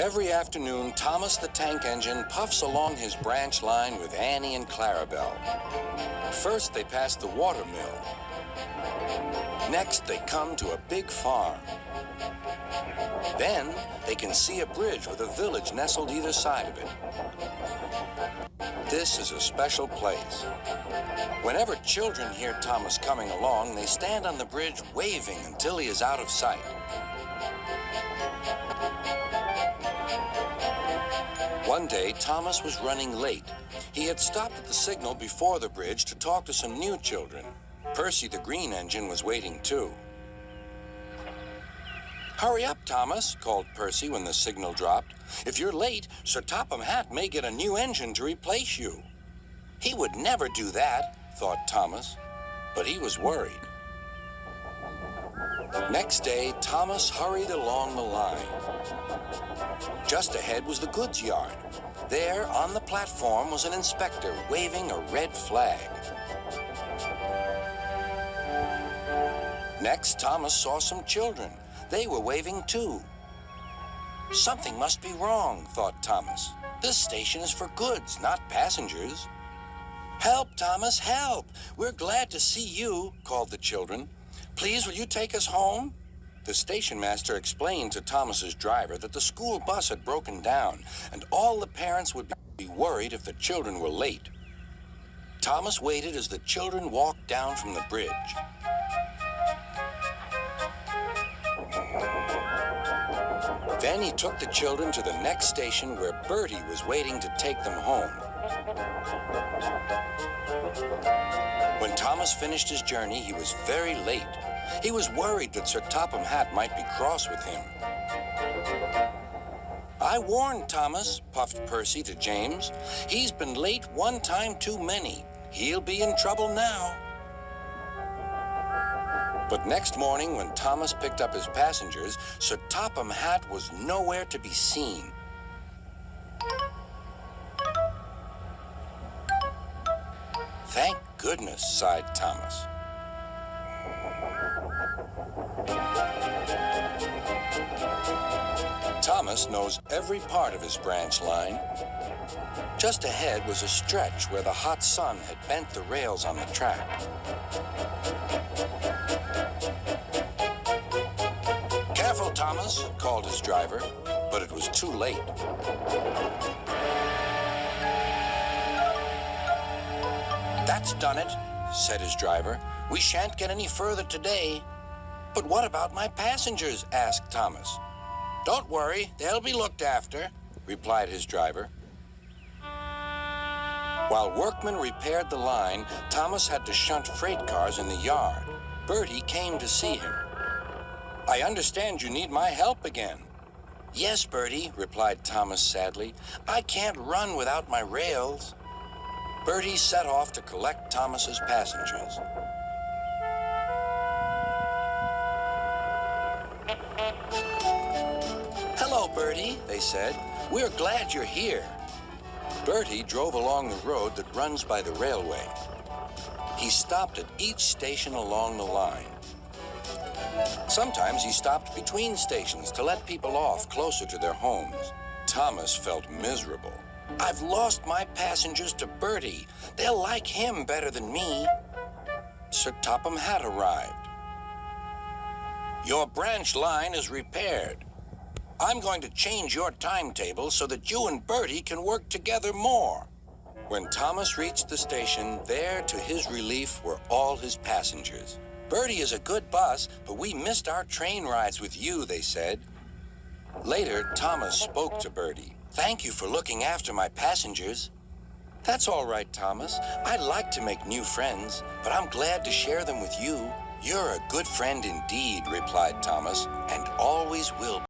Every afternoon, Thomas the Tank Engine puffs along his branch line with Annie and Clarabelle. First, they pass the water mill. Next, they come to a big farm. Then, they can see a bridge with a village nestled either side of it. This is a special place. Whenever children hear Thomas coming along, they stand on the bridge waving until he is out of sight. One day, Thomas was running late. He had stopped at the signal before the bridge to talk to some new children. Percy the green engine was waiting too. "Hurry up, Thomas," called Percy when the signal dropped. "If you're late, Sir Topham Hatt may get a new engine to replace you." He would never do that, thought Thomas, but he was worried. Next day, Thomas hurried along the line. Just ahead was the goods yard. There, on the platform, was an inspector waving a red flag. Next, Thomas saw some children. They were waving too. Something must be wrong, thought Thomas. This station is for goods, not passengers. "Help, Thomas, help! We're glad to see you," called the children. "Please, will you take us home?" The station master explained to Thomas's driver that the school bus had broken down, and all the parents would be worried if the children were late. Thomas waited as the children walked down from the bridge. Then he took the children to the next station where Bertie was waiting to take them home. When Thomas finished his journey, he was very late. He was worried that Sir Topham Hatt might be cross with him. "I warned Thomas," puffed Percy to James. "He's been late one time too many. He'll be in trouble now." But next morning, when Thomas picked up his passengers, Sir Topham Hatt was nowhere to be seen. "Thank goodness," sighed Thomas. Thomas knows every part of his branch line. Just ahead was a stretch where the hot sun had bent the rails on the track. "Careful, Thomas," called his driver, but it was too late. "That's done it," said his driver. "We shan't get any further today." "But what about my passengers?" asked Thomas. "Don't worry, they'll be looked after," replied his driver. While workmen repaired the line, Thomas had to shunt freight cars in the yard. Bertie came to see him. "I understand you need my help again." "Yes, Bertie," replied Thomas sadly. "I can't run without my rails." Bertie set off to collect Thomas's passengers. "Hello, Bertie," they said. "We're glad you're here." Bertie drove along the road that runs by the railway. He stopped at each station along the line. Sometimes he stopped between stations to let people off closer to their homes. Thomas felt miserable. "I've lost my passengers to Bertie. They'll like him better than me." Sir Topham Hatt arrived. "Your branch line is repaired. I'm going to change your timetable so that you and Bertie can work together more." When Thomas reached the station, there, to his relief, were all his passengers. "Bertie is a good bus, but we missed our train rides with you," they said. Later, Thomas spoke to Bertie. "Thank you for looking after my passengers." "That's all right, Thomas. I'd like to make new friends, but I'm glad to share them with you." "You're a good friend indeed," replied Thomas, "and always will be."